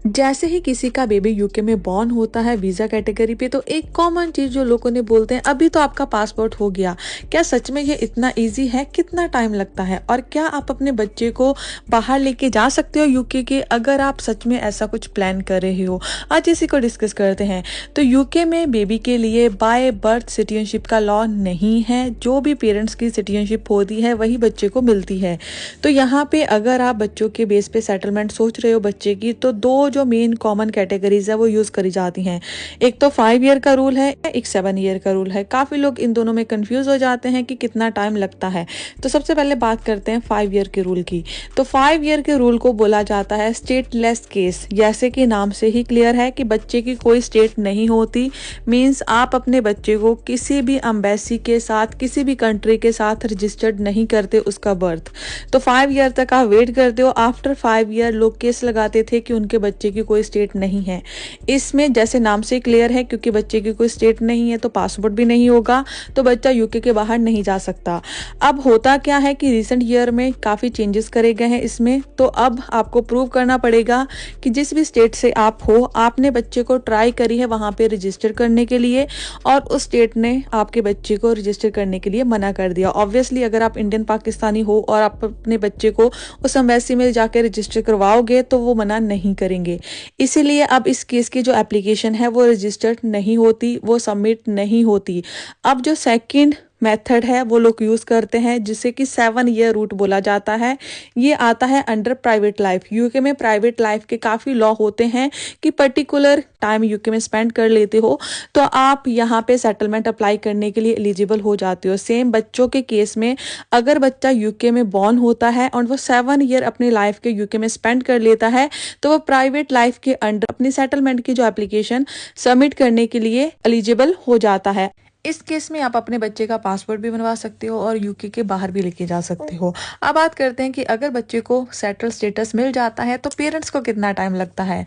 जैसे ही किसी का बेबी यूके में बॉर्न होता है वीज़ा कैटेगरी पे, तो एक कॉमन चीज़ जो लोगों ने बोलते हैं, अभी तो आपका पासपोर्ट हो गया। क्या सच में ये इतना इजी है? कितना टाइम लगता है? और क्या आप अपने बच्चे को बाहर लेके जा सकते हो यूके के, अगर आप सच में ऐसा कुछ प्लान कर रहे हो? आज इसी को डिस्कस करते हैं। तो यूके में बेबी के लिए बाय बर्थ सिटीजनशिप का लॉ नहीं है। जो भी पेरेंट्स की सिटीजनशिप होती है वही बच्चे को मिलती है। तो यहाँ पे अगर आप बच्चों के बेस पे सेटलमेंट सोच रहे हो बच्चे की, तो दो जो मेन कॉमन कैटेगरीज है वो यूज करी जाती हैं। एक तो 5 ईयर का रूल है, एक 7 ईयर का रूल है। काफी लोग इन दोनों में कंफ्यूज हो जाते हैं कि कितना टाइम लगता है। तो सबसे पहले बात करते हैं 5 ईयर के रूल की। तो 5 ईयर के रूल को बोला जाता है स्टेटलेस केस। जैसे कि नाम से ही क्लियर है कि बच्चे की कोई स्टेट नहीं होती। मीन्स आप अपने बच्चे को किसी भी एम्बेसी के साथ, किसी भी कंट्री के साथ रजिस्टर्ड नहीं करते उसका बर्थ। तो 5 ईयर तक आप वेट करते हो। आफ्टर 5 ईयर लोग केस लगाते थे कि उनके बच्चे की कोई स्टेट नहीं है। इसमें जैसे नाम से क्लियर है, क्योंकि बच्चे की कोई स्टेट नहीं है तो पासपोर्ट भी नहीं होगा, तो बच्चा यूके के बाहर नहीं जा सकता। अब होता क्या है कि रिसेंट ईयर में काफ़ी चेंजेस करे गए हैं इसमें। तो अब आपको प्रूव करना पड़ेगा कि जिस भी स्टेट से आप हो, आपने बच्चे को ट्राई करी है वहाँ पे रजिस्टर करने के लिए, और उस स्टेट ने आपके बच्चे को रजिस्टर करने के लिए मना कर दिया। ऑब्वियसली अगर आप इंडियन पाकिस्तानी हो और आप अपने बच्चे को उस एम्बेसी में जाकर रजिस्टर करवाओगे तो वो मना नहीं करेंगे। इसीलिए अब इस केस की जो एप्लीकेशन है वो रजिस्टर्ड नहीं होती, वो सबमिट नहीं होती। अब जो सेकंड मेथड है वो लोग यूज करते हैं, जिसे कि 7 ईयर रूट बोला जाता है। ये आता है अंडर प्राइवेट लाइफ। यूके में प्राइवेट लाइफ के काफी लॉ होते हैं कि पर्टिकुलर टाइम यूके में स्पेंड कर लेते हो तो आप यहाँ पे सेटलमेंट अप्लाई करने के लिए एलिजिबल हो जाते हो। सेम बच्चों के केस में अगर बच्चा यूके में बॉर्न होता है और वो 7 ईयर अपनी लाइफ के यूके में स्पेंड कर लेता है, तो वो प्राइवेट लाइफ के अंडर अपनी सेटलमेंट की जो एप्लीकेशन सबमिट करने के लिए एलिजिबल हो जाता है। इस केस में आप अपने बच्चे का पासपोर्ट भी बनवा सकते हो और यूके के बाहर भी लेके जा सकते हो। अब बात करते हैं कि अगर बच्चे को सेटल स्टेटस मिल जाता है तो पेरेंट्स को कितना टाइम लगता है।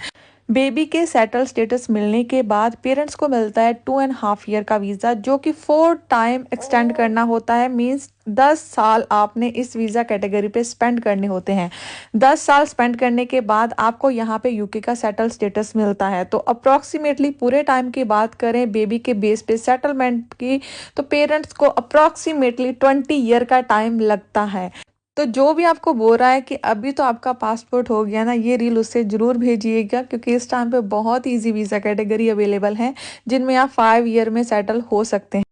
बेबी के सेटल स्टेटस मिलने के बाद पेरेंट्स को मिलता है 2.5 ईयर का वीज़ा, जो कि 4 टाइम एक्सटेंड करना होता है। मीन्स 10 साल आपने इस वीज़ा कैटेगरी पे स्पेंड करने होते हैं। 10 साल स्पेंड करने के बाद आपको यहाँ पे यूके का सेटल स्टेटस मिलता है। तो अप्रॉक्सीमेटली पूरे टाइम की बात करें बेबी के बेस पे सेटलमेंट की, तो पेरेंट्स को अप्रॉक्सीमेटली 20 ईयर का टाइम लगता है। तो जो भी आपको बोल रहा है कि अभी तो आपका पासपोर्ट हो गया ना, ये रील उससे जरूर भेजिएगा, क्योंकि इस टाइम पे बहुत इजी वीज़ा कैटेगरी अवेलेबल है जिनमें आप 5 ईयर में सेटल हो सकते हैं।